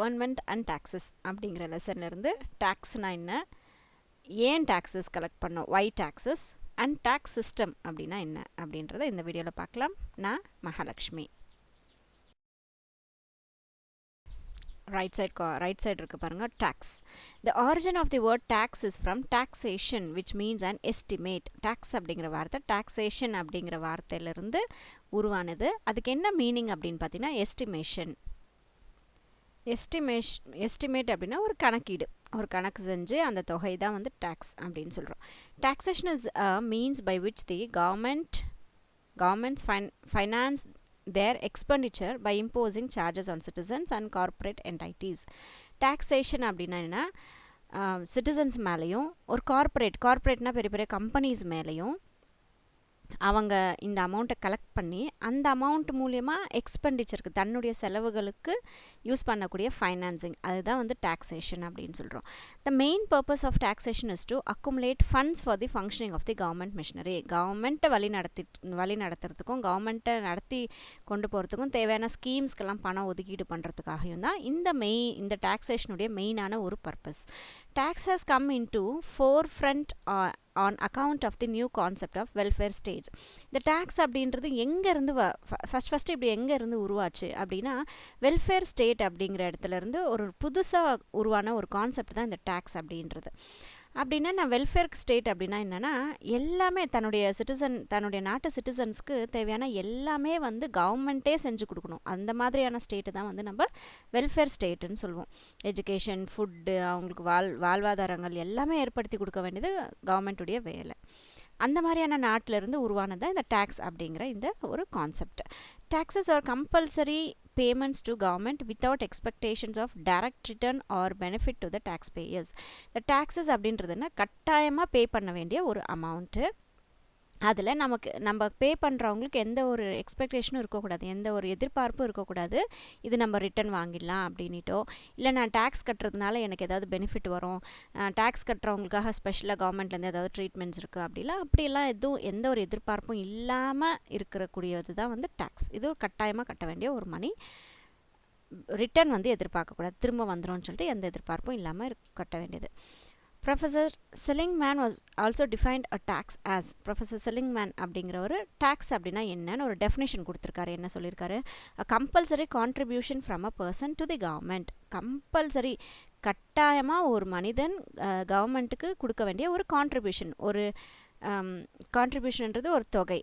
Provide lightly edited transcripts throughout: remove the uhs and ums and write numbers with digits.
Government and taxes அப்படிங்கிற லெசன்லேருந்து டேக்ஸ்னா என்ன, ஏன் டாக்ஸஸ் கலெக்ட் பண்ணோம், why taxes, and tax system அப்படின்னா என்ன அப்படின்றத இந்த வீடியோவில் பார்க்கலாம். நான் மகாலட்சுமி. ரைட் சைடு இருக்கு பாருங்க, tax. The origin of the word tax is from taxation, which means an estimate. tax அப்படிங்கிற வார்த்தை taxation அப்படிங்கிற வார்த்தையிலிருந்து உருவானது. அதுக்கு என்ன மீனிங் அப்படின்னு பார்த்தீங்கன்னா எஸ்டிமேஷன். எஸ்டிமேட் அப்படின்னா ஒரு கணக்கீடு, ஒரு கணக்கு செஞ்சு அந்த தொகை தான் வந்து டேக்ஸ் அப்படின்னு சொல்கிறோம். Taxation is a means by which the governments finance their expenditure by imposing charges on citizens and corporate entities. Taxation அப்படின்னா என்ன, சிட்டிசன்ஸ் மேலேயும் ஒரு கார்ப்பரேட்னா பெரிய பெரிய கம்பெனிஸ் மேலேயும் அவங்க இந்த அமௌண்ட்டை கலெக்ட் பண்ணி அந்த அமௌண்ட் மூலியமாக எக்ஸ்பெண்டிச்சருக்கு தன்னுடைய செலவுகளுக்கு யூஸ் பண்ணக்கூடிய ஃபைனான்சிங், அதுதான் வந்து டாக்ஸேஷன் அப்படின்னு சொல்கிறோம். The main purpose of taxation is to accumulate funds for the functioning of the government machinery. கவர்மெண்ட்டை வழி நடத்துறதுக்கும் கவர்மெண்ட்டை நடத்தி கொண்டு போகிறதுக்கும் தேவையான ஸ்கீம்ஸ்க்கெல்லாம் பணம் ஒதுக்கீடு பண்ணுறதுக்காகவும் தான் இந்த டாக்ஸேஷனுடைய மெயினான ஒரு purpose. Tax has come into forefront on account of the new concept of welfare states. இந்த டேக்ஸ் அப்படின்றது எங்கேருந்து ஃபஸ்ட்டு இப்படி எங்கேருந்து உருவாச்சு அப்படின்னா வெல்ஃபேர் ஸ்டேட் அப்படிங்கிற இடத்துலேருந்து ஒரு புதுசாக உருவான ஒரு கான்செப்ட் தான் இந்த டேக்ஸ் அப்படின்றது. அப்படின்னா நான் வெல்ஃபேர் ஸ்டேட் அப்படின்னா என்னென்னா எல்லாமே தன்னுடைய நாட்டு சிட்டிசன்ஸ்க்கு தேவையான எல்லாமே வந்து கவர்மெண்ட்டே செஞ்சு கொடுக்கணும். அந்த மாதிரியான ஸ்டேட்டு தான் வந்து நம்ம வெல்ஃபேர் ஸ்டேட்டுன்னு சொல்லுவோம். எஜுகேஷன், ஃபுட்டு, அவங்களுக்கு வாழ்வாதாரங்கள் எல்லாமே ஏற்படுத்தி கொடுக்க வேண்டியது கவர்மெண்ட்டுடைய வேலை. அந்த மாதிரியான நாட்டிலிருந்து உருவானது தான் இந்த டேக்ஸ் அப்படிங்கிற இந்த ஒரு concept. Taxes are compulsory payments to government without expectations of direct return or benefit to the taxpayers. The taxes அப்படின்றதுன்னா கட்டாயமாக பே பண்ண வேண்டிய ஒரு அமௌண்ட்டு. அதில் நம்ம பே பண்ணுறவங்களுக்கு எந்த ஒரு எக்ஸ்பெக்டேஷனும் இருக்கக்கூடாது, எந்த ஒரு எதிர்பார்ப்பும் இருக்கக்கூடாது. இது நம்ம ரிட்டன் வாங்கிடலாம் அப்படின்ட்டோ, இல்லை நான் டேக்ஸ் கட்டுறதுனால எனக்கு ஏதாவது பெனிஃபிட் வரும், டேக்ஸ் கட்டுறவங்களுக்காக ஸ்பெஷலாக கவர்மெண்ட்லேருந்து ஏதாவது ட்ரீட்மெண்ட்ஸ் இருக்குது அப்படிலாம் எந்த ஒரு எதிர்பார்ப்பும் இல்லாமல் இருக்கக்கூடியது தான் வந்து டேக்ஸ். இது கட்டாயமாக கட்ட வேண்டிய ஒரு மணி. ரிட்டன் வந்து எதிர்பார்க்கக்கூடாது, திரும்ப வந்துடும் சொல்லிட்டு எந்த எதிர்பார்ப்பும் இல்லாமல் கட்ட வேண்டியது. Professor Seligman was also defined a tax as. Professor Seligman அப்படிங்கிற ஒரு டேக்ஸ் அப்படின்னா என்னன்னு ஒரு டெஃபினேஷன் கொடுத்துருக்காரு. என்ன சொல்லியிருக்காரு, a compulsory contribution from a person to the government. Compulsory கட்டாயமாக ஒரு மனிதன் கவர்மெண்ட்டுக்கு கொடுக்க வேண்டிய ஒரு கான்ட்ரிபியூஷன்ன்றது ஒரு தொகை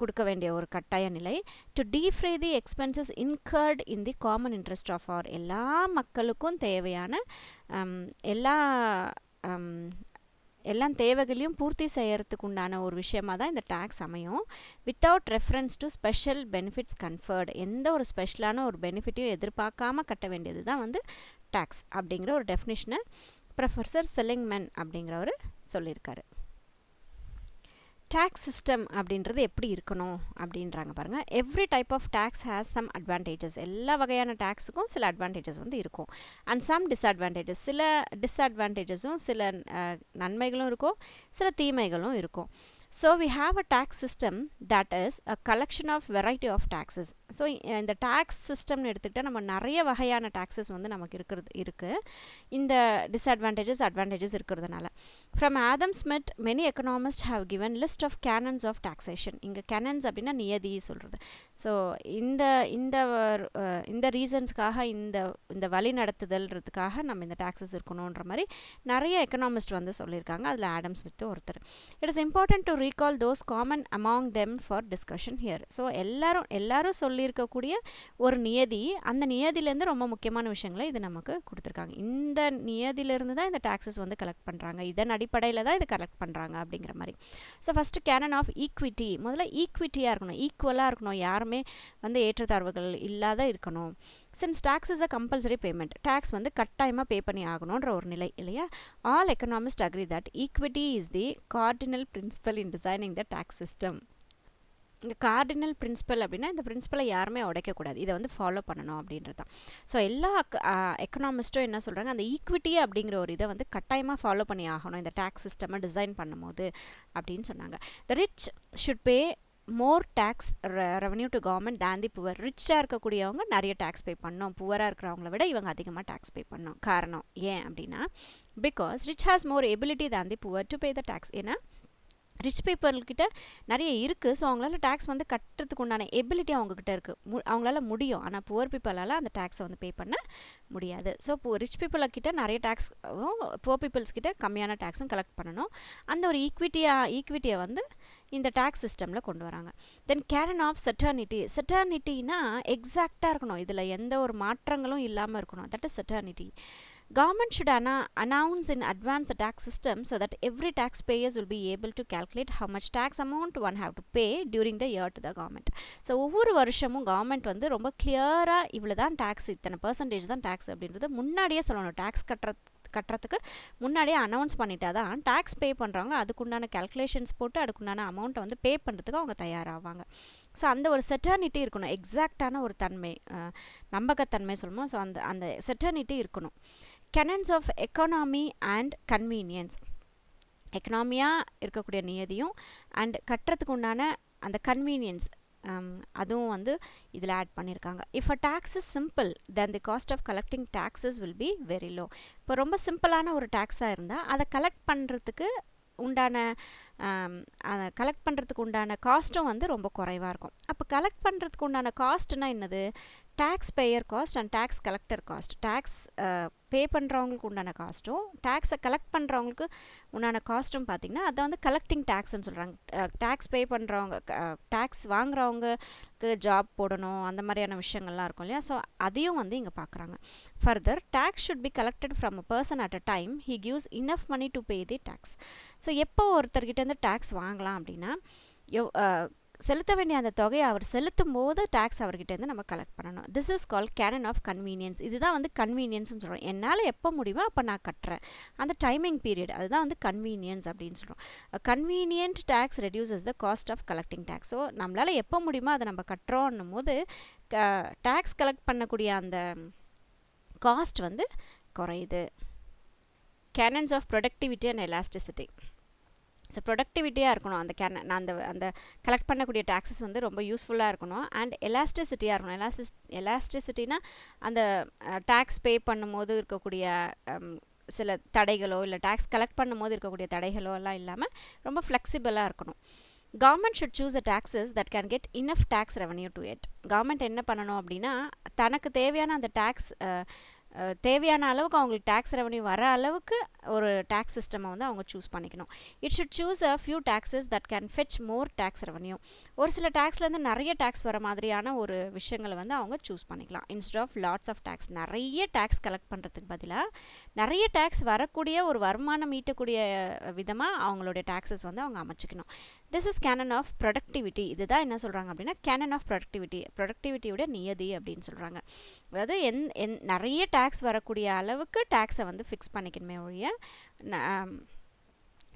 கொடுக்க வேண்டிய ஒரு கட்டாய நிலை. To defray the expenses incurred in the common interest of our. எல்லா மக்களுக்கும் தேவையான எல்லா தேவைகளையும் பூர்த்தி செய்யறதுக்கு உண்டான ஒரு விஷயமாக தான் இந்த டேக்ஸ் அமையும். Without reference to special benefits conferred. எந்த ஒரு ஸ்பெஷலான ஒரு பெனிஃபிட்டையும் எதிர்பார்க்காம கட்ட வேண்டியது தான் வந்து டேக்ஸ் அப்படிங்கிற ஒரு டெஃபினிஷனை ப்ரொஃபஸர் செலிங்மேன் அப்படிங்கிறவர் சொல்லியிருக்காரு. டேக்ஸ் சிஸ்டம் அப்படின்றது எப்படி இருக்கணும் அப்படின்றாங்க பாருங்கள். Every type of tax has some advantages. எல்லா வகையான டேக்ஸுக்கும் சில அட்வான்டேஜஸ் வந்து இருக்கும். அண்ட் சம் டிஸ்அட்வான்டேஜஸ், சில டிஸ்அட்வான்டேஜஸும் சில நன்மைகளும் இருக்கும், சில தீமைகளும் இருக்கும். So we have a tax system that is a collection of variety of taxes. So இந்த tax system எடுத்துக்கிட்டால் நம்ம நிறைய வகையான taxes வந்து நமக்கு இருக்குது. இந்த disadvantages advantages இருக்கிறதுனால. From Adam Smith, many economists have given list of canons of taxation. இங்கே canons அப்படின்னா நியதி சொல்கிறது. ஸோ இந்த ரீசன்ஸ்க்காக இந்த வழி நடத்துதல்ன்றதுக்காக நம்ம இந்த taxes இருக்கணுன்ற மாதிரி நிறைய எக்கனாமிஸ்ட் வந்து சொல்லியிருக்காங்க. அதில் ஆடம் ஸ்மித் ஒருத்தர். It is important to recall those common among them for discussion here. So எல்லாரும் சொல்லியிருக்கக்கூடிய ஒரு நியதி, அந்த நியதியிலேருந்து ரொம்ப முக்கியமான விஷயங்களை இது நமக்கு கொடுத்துருக்காங்க. இந்த நியதியிலேருந்து தான் இந்த டாக்ஸஸ் வந்து கலெக்ட் பண்ணுறாங்க, இதன் அடிப்படையில் தான் இதை கலெக்ட் பண்ணுறாங்க அப்படிங்கிற மாதிரி. So first canon of equity. முதல்ல ஈக்விட்டியாக இருக்கணும், ஈக்குவலாக இருக்கணும், யாருமே வந்து ஏற்றத்தாழ்வுகள் இல்லாத இருக்கணும். Since tax is a compulsory payment, tax வந்து கட்டாயமாக பே பண்ணி ஆகணுன்ற ஒரு நிலை இல்லையா. All economist agree that equity is the cardinal principle in designing the tax system. இந்த கார்டினல் பிரின்சிபல் அப்படின்னா இந்த பிரின்சிபலை யாருமே உடைக்கக்கூடாது, இதை வந்து ஃபாலோ பண்ணணும் அப்படின்றது தான். ஸோ எல்லா எக்கனாமிஸ்ட்டும் என்ன சொல்கிறாங்க, அந்த ஈக்விட்டி அப்படிங்கிற ஒரு இதை வந்து கட்டாயமாக ஃபாலோ பண்ணி ஆகணும் இந்த டேக்ஸ் சிஸ்டமை டிசைன் பண்ணும்போது அப்படின்னு சொன்னாங்க. The rich should pay more tax revenue to government than the poor. ரிச்சாக இருக்கக்கூடியவங்க நிறைய டேக்ஸ் பே பண்ணணும், புவராக இருக்கிறவங்கள விட இவங்க அதிகமாக டேக்ஸ் பே பண்ணணும். காரணம் ஏன் அப்படின்னா, because rich has more ability than the poor to pay the tax. ஏன்னா ரிச் பீப்புள்கிட்ட நிறைய இருக்குது, ஸோ அவங்களால டேக்ஸ் வந்து கட்டுறதுக்கு உண்டான எபிலிட்டி அவங்கக்கிட்ட இருக்குது, அவங்களால முடியும். ஆனால் புவர் பீப்புளால் அந்த டேக்ஸை வந்து பே பண்ண முடியாது. ஸோ ரிச் பீப்புள்கிட்ட நிறைய டேக்ஸும் புவர் பீப்புள்ஸ்கிட்ட கம்மியான டேக்ஸும் கலெக்ட் பண்ணணும். அந்த ஒரு ஈக்விட்டியை வந்து இந்த டேக்ஸ் சிஸ்டமில் கொண்டு வராங்க. தென் கேரன் ஆஃப் செட்டர்னிட்டி. செட்டர்னிட்டினா எக்ஸாக்டாக இருக்கணும், இதில் எந்த ஒரு மாற்றங்களும் இல்லாமல் இருக்கணும். That is செட்டர்னிட்டி. Government should announce in advance the tax system so that every taxpayers will be able to calculate how much tax amount one have to pay during the year to the government. So ஒவ்வொரு வருஷமும் government வந்து ரொம்ப கிளியராக இவ்வளோ தான் tax, இத்தனை percentage தான் tax அப்படின்றத முன்னாடியே சொல்லணும். டேக்ஸ் கட்டுறதுக்கு முன்னாடியே அனௌன்ஸ் பண்ணிட்டா தான் டேக்ஸ் பே பண்ணுறவங்க அதுக்குண்டான கேல்குலேஷன்ஸ் போட்டு அதுக்குண்டான அமௌண்ட்டை வந்து பே பண்ணுறதுக்கு அவங்க தயாராவாங்க. ஸோ அந்த ஒரு செட்டர்னிட்டி இருக்கணும், எக்ஸாக்டான ஒரு தன்மை, நம்பகத்தன்மை சொல்லுமோ. ஸோ அந்த செட்டர்னிட்டி இருக்கணும். Canons of economy and convenience. எக்கனாமியாக இருக்கக்கூடிய நியதியும் அண்ட் கட்டுறதுக்கு உண்டான அந்த கன்வீனியன்ஸ் அதுவும் வந்து இதில் ஆட் பண்ணியிருக்காங்க. If a tax is simple then the cost of collecting taxes will be very low. இப்போ ரொம்ப சிம்பிளான ஒரு டேக்ஸாக இருந்தால் அதை கலெக்ட் பண்ணுறதுக்கு உண்டான காஸ்ட்டும் வந்து ரொம்ப குறைவாக இருக்கும். அப்போ கலெக்ட் பண்ணுறதுக்கு உண்டான காஸ்ட்னா என்னது? Tax payer cost and tax collector cost. Tax pay பண்ணுறவங்களுக்கு உண்டான காஸ்ட்டும் டேக்ஸை கலெக்ட் பண்ணுறவங்களுக்கு உண்டான காஸ்ட்டும் பார்த்திங்கன்னா அதை வந்து கலெக்டிங் டேக்ஸ்ன்னு சொல்கிறாங்க. டேக்ஸ் பே பண்ணுறவங்க, டேக்ஸ் வாங்குறவங்களுக்கு ஜாப் போடணும், அந்த மாதிரியான விஷயங்கள்லாம் இருக்கும் இல்லையா. ஸோ அதையும் வந்து இங்கே பார்க்குறாங்க. Further tax should be collected from a person at a time he gives enough money to pay the tax. So எப்போ ஒருத்தர்கிட்டேருந்து டேக்ஸ் வாங்கலாம் அப்படின்னா, செலுத்த வேண்டிய அந்த தொகையை அவர் செலுத்தும் போது டேக்ஸ் அவர்கிட்டேருந்து நம்ம கலெக்ட் பண்ணணும். This is call canon of convenience. இதுதான் வந்து கன்வீனியன்ஸ்னு சொல்கிறோம். என்னால் எப்போ முடியுமோ அப்போ நான் கட்டுறேன், அந்த டைமிங் பீரியட், அதுதான் வந்து கன்வீனியன்ஸ் அப்படின்னு சொல்கிறோம். Convenient tax reduces the cost of collecting tax. So நம்மளால் எப்போ முடியுமோ அதை நம்ம கட்டுறோன்னும் போது டேக்ஸ் கலெக்ட் பண்ணக்கூடிய அந்த காஸ்ட் வந்து குறையுது. Canons of productivity and elasticity. So ப்ரொடக்டிவிட்டியாக இருக்கணும் அந்த கலெக்ட் பண்ணக்கூடிய டேக்ஸஸ் வந்து ரொம்ப யூஸ்ஃபுல்லாக இருக்கணும் அண்ட் எலாஸ்டிசிட்டியாக இருக்கணும். எலாஸ்டிசிட்டினா அந்த டேக்ஸ் பே பண்ணும்போது இருக்கக்கூடிய சில தடைகளோ இல்லை டேக்ஸ் கலெக்ட் பண்ணும்போது இருக்கக்கூடிய தடைகளோ எல்லாம் இல்லாமல் ரொம்ப ஃப்ளெக்சிபிளாக இருக்கணும். Government should choose a taxes that can get enough tax revenue to it. Government என்ன பண்ணணும் அப்படின்னா, தனக்கு தேவையான அந்த டேக்ஸ் தேவையான அளவுக்கு அவங்களுக்கு டேக்ஸ் ரெவன்யூ வர அளவுக்கு ஒரு டேக்ஸ் சிஸ்டமை வந்து அவங்க சூஸ் பண்ணிக்கணும். It should choose a few taxes that can fetch more tax revenue. ஒரு சில டேக்ஸ்லேருந்து நிறைய டேக்ஸ் வர மாதிரியான ஒரு விஷயங்களை வந்து அவங்க சூஸ் பண்ணிக்கலாம். Instead of lots of tax, நிறைய டேக்ஸ் கலெக்ட் பண்ணுறதுக்கு பதிலாக நிறைய டேக்ஸ் வரக்கூடிய ஒரு வருமானம் ஈட்டக்கூடிய விதமாக அவங்களுடைய டேக்ஸஸ் வந்து அவங்க அமைச்சிக்கணும். This is canon of productivity. இதுதான் என்ன சொல்கிறாங்க அப்படின்னா கேனன் ஆஃப் ப்ரொடக்டிவிட்டி, ப்ரொடக்டிவிட்டியோட நியதி அப்படின்னு சொல்கிறாங்க. அதாவது நிறைய டேக்ஸ் வரக்கூடிய அளவுக்கு டேக்ஸை வந்து ஃபிக்ஸ் பண்ணிக்கணுமே ஒழிய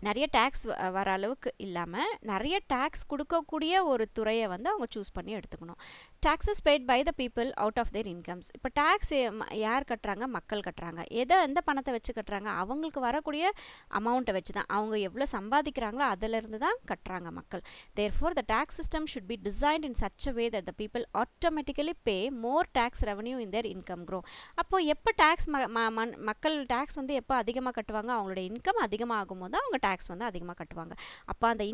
நிறைய டேக்ஸ் வர அளவுக்கு இல்லாமல் நிறைய டேக்ஸ் கொடுக்கக்கூடிய ஒரு துறையை வந்து அவங்க சூஸ் பண்ணி எடுத்துக்கணும். Taxes paid by the people out of their incomes. இப்போ டேக்ஸ் யார் கட்டுறாங்க? மக்கள் கட்டுறாங்க. எந்த பணத்தை வச்சு கட்டுறாங்க? அவங்களுக்கு வரக்கூடிய அமௌண்ட்டை வச்சு தான், அவங்க எவ்வளோ சம்பாதிக்கிறாங்களோ அதிலிருந்து தான் கட்டுறாங்க மக்கள். Therefore the tax system should be designed in such a way that the people automatically pay more tax revenue in their income grow. அப்போது எப்போ டேக்ஸ் மக்கள் டேக்ஸ் வந்து எப்போ அதிகமாக கட்டுவாங்க? அவங்களோட இன்கம் அதிகமாக ஆகும்போது தான் அவங்க டேக்ஸ் வந்து அதிகமாக கட்டுவாங்க. அப்போ அந்த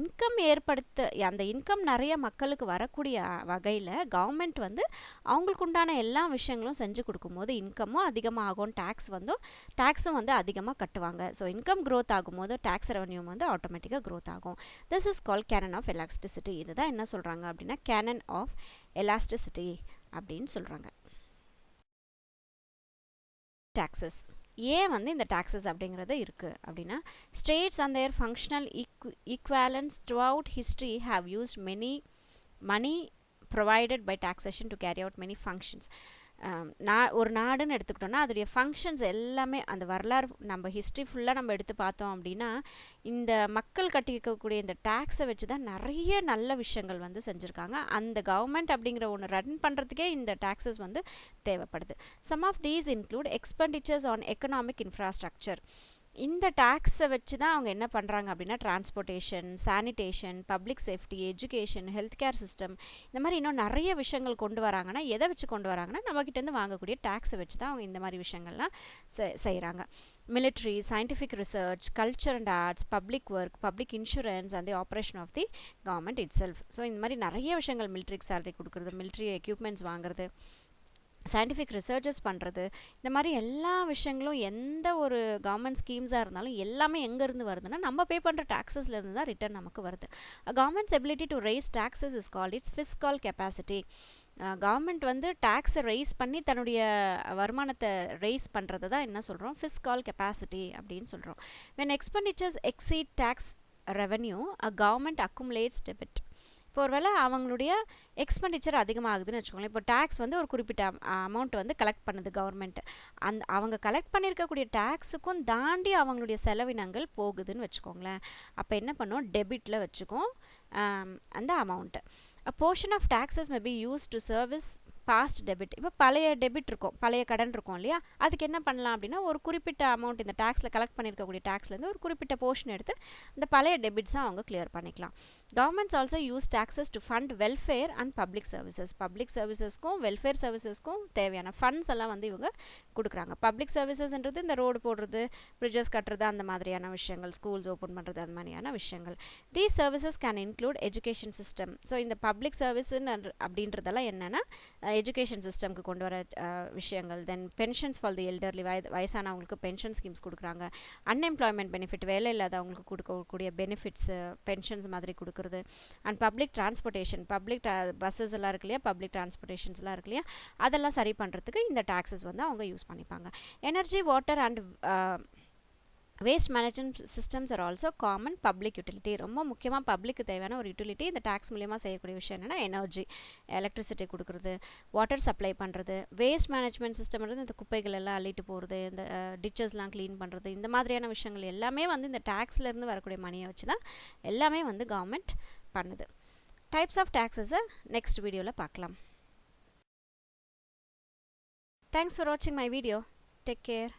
இன்கம் நிறைய மக்களுக்கு வரக்கூடிய வகையில் கவர்மெண்ட் வந்து அவங்களுக்கு உண்டான எல்லா விஷயங்களும் செஞ்சு கொடுக்கும்போது இன்கமும் அதிகமாக ஆகும், டேக்ஸும் வந்து அதிகமாக கட்டுவாங்க. ஸோ இன்கம் க்ரோத் ஆகும்போது டேக்ஸ் ரெவன்யூ வந்து ஆட்டோமேட்டிக்காக க்ரோத் ஆகும். This is call canon of elasticity. இதுதான் என்ன சொல்கிறாங்க அப்படின்னா கேனன் ஆஃப் எலாஸ்டிசிட்டி அப்படின்னு சொல்கிறாங்க. டாக்ஸஸ் ஏன் வந்து இந்த டாக்ஸஸ் அப்படிங்கிறது இருக்குது அப்படின்னா, states and their functional equivalents throughout history have used money provided by taxation to carry out many functions. ஒரு நாடுன்னு எடுத்துக்கிட்டோன்னா அதோடைய ஃபங்க்ஷன்ஸ் எல்லாமே அந்த வரலாறு நம்ம ஹிஸ்ட்ரி ஃபுல்லாக நம்ம எடுத்து பார்த்தோம் அப்படின்னா இந்த மக்கள் கட்டியிருக்கக்கூடிய இந்த டேக்ஸை வச்சு தான் நிறைய நல்ல விஷயங்கள் வந்து செஞ்சுருக்காங்க. அந்த கவர்மெண்ட் அப்படிங்கிற ஒன்று ரன் பண்ணுறதுக்கே இந்த டேக்ஸஸ் வந்து தேவைப்படுது. Some of these include expenditures on economic infrastructure. இந்த டேக்ஸை வச்சு தான் அவங்க என்ன பண்ணுறாங்க அப்படின்னா transportation, sanitation, public safety, education, health care system, இந்த மாதிரி இன்னும் நிறைய விஷயங்கள் கொண்டு வராங்கன்னா எதை வச்சு கொண்டு வராங்கன்னா நம்மக்கிட்டேருந்து வாங்கக்கூடிய டேக்ஸை வச்சு தான் அவங்க இந்த மாதிரி விஷயங்கள்லாம் செய்கிறாங்க. Military, scientific research, culture and arts, public work, public insurance and the operation of the government itself. So இந்த மாதிரி நிறைய விஷயங்கள், மிலிட்ரிக்கு சேலரி கொடுக்குறது, மிலிட்ரி எக்யூப்மெண்ட்ஸ் வாங்குறது, சயின்டிஃபிக் ரிசர்ச்சஸ் பண்ணுறது, இந்த மாதிரி எல்லா விஷயங்களும் எந்த ஒரு கவர்மெண்ட் ஸ்கீம்ஸாக இருந்தாலும் எல்லாமே எங்கேருந்து வருதுன்னா நம்ம பே பண்ணுற டேக்ஸஸ்லேருந்து தான் ரிட்டர்ன் நமக்கு வருது. Governments ability to rice taxes is called it's fiscal capacity. Government வந்து டேக்ஸை ரைஸ் பண்ணி தன்னுடைய வருமானத்தை ரைஸ் பண்ணுறது தான் என்ன சொல்கிறோம், ஃபிஸ்கல் கெப்பாசிட்டி அப்படின்னு சொல்கிறோம். When expenditures exceed tax revenue a government accumulates debit. இப்போ ஒரு வேளை அவங்களுடைய எக்ஸ்பெண்டிச்சர் அதிகமாகுதுன்னு வச்சுக்கோங்களேன். இப்போ டேக்ஸ் வந்து ஒரு குறிப்பிட்ட அமௌண்ட் வந்து கலெக்ட் பண்ணுது கவர்மெண்ட். அவங்க கலெக்ட் பண்ணியிருக்கக்கூடிய டேக்ஸுக்கும் தாண்டி அவங்களுடைய செலவினங்கள் போகுதுன்னு வச்சுக்கோங்களேன். அப்போ என்ன பண்ணும், டெபிட்டில் வச்சுக்கும் அந்த amount. A portion of taxes may be used to service past debit. இப்போ பழைய டெபிட் இருக்கும், பழைய கடன் இருக்கும் இல்லையா, அதுக்கு என்ன பண்ணலாம் அப்படின்னா ஒரு குறிப்பிட்ட அமௌண்ட் இந்த டேக்ஸில் கலெக்ட் பண்ணியிருக்கக்கூடிய டேக்ஸ்லேருந்து ஒரு குறிப்பிட்ட போர்ஷன் எடுத்து இந்த பழைய டெபிட்ஸை அவங்க கிளியர் பண்ணிக்கலாம். Governments also use taxes to fund welfare and public services. Public சர்வீசஸ்க்கும் வெல்ஃபேர் சர்வீசஸ்க்கும் தேவையான ஃபண்ட்ஸ் எல்லாம் வந்து இவங்க கொடுக்குறாங்க. பப்ளிக் சர்வீசஸ்ன்றது இந்த ரோடு போடுறது, பிரிட்ஜஸ் கட்டுறது, அந்த மாதிரியான விஷயங்கள், ஸ்கூல்ஸ் ஓப்பன் பண்ணுறது, அந்த மாதிரியான விஷயங்கள். These services can include education system. So இந்த பப்ளிக் சர்வீஸ்ன்னு அப்படின்றதெல்லாம் என்னென்னா எஜுகேஷன் சிஸ்டம்க்கு கொண்டு வர விஷயங்கள். தென் பென்ஷன்ஸ் ஃபார் தி எல்டர்லி, வயசானவங்களுக்கு பென்ஷன் ஸ்கீம்ஸ் கொடுக்குறாங்க. அன்எம்ப்ளாய்மெண்ட் பெனிஃபிட், வேலை இல்லாதவங்களுக்கு கொடுக்கக்கூடிய பெனிஃபிட்ஸு பென்ஷன்ஸ் மாதிரி கொடுக்குறது. And public transportation, public buses எல்லாம் இருக்கு இல்லையா, பப்ளிக் டிரான்ஸ்போர்ட்டேஷன்ஸ்லாம் இருக்கு இல்லையா, அதெல்லாம் சரி பண்ணுறதுக்கு இந்த டாக்ஸஸ் வந்து அவங்க யூஸ் பண்ணிப்பாங்க. Energy, water and waste management systems are also common public utility. ரொம்ப முக்கியமாக பப்ளிக்கு தேவையான ஒரு யூட்டிலிட்டி இந்த டேக்ஸ் மூலியமாக செய்யக்கூடிய விஷயம் என்னென்னா எனர்ஜி, எலக்ட்ரிசிட்டி கொடுக்குறது, வாட்டர் சப்ளை பண்ணுறது. வேஸ்ட் மேனேஜ்மெண்ட் சிஸ்டம்ன்றது இந்த குப்பைகள் எல்லாம் அள்ளிட்டு போகிறது, இந்த டிச்சஸ்லாம் க்ளீன் பண்ணுறது, இந்த மாதிரியான விஷயங்கள் எல்லாமே வந்து இந்த டேக்ஸ்லேருந்து வரக்கூடிய மணியை வச்சு தான் எல்லாமே வந்து கவர்மெண்ட் பண்ணுது. டைப்ஸ் ஆஃப் டேக்ஸஸை நெக்ஸ்ட் வீடியோவில் பார்க்கலாம். தேங்க்ஸ் ஃபார் வாட்சிங் மை வீடியோ. Take care.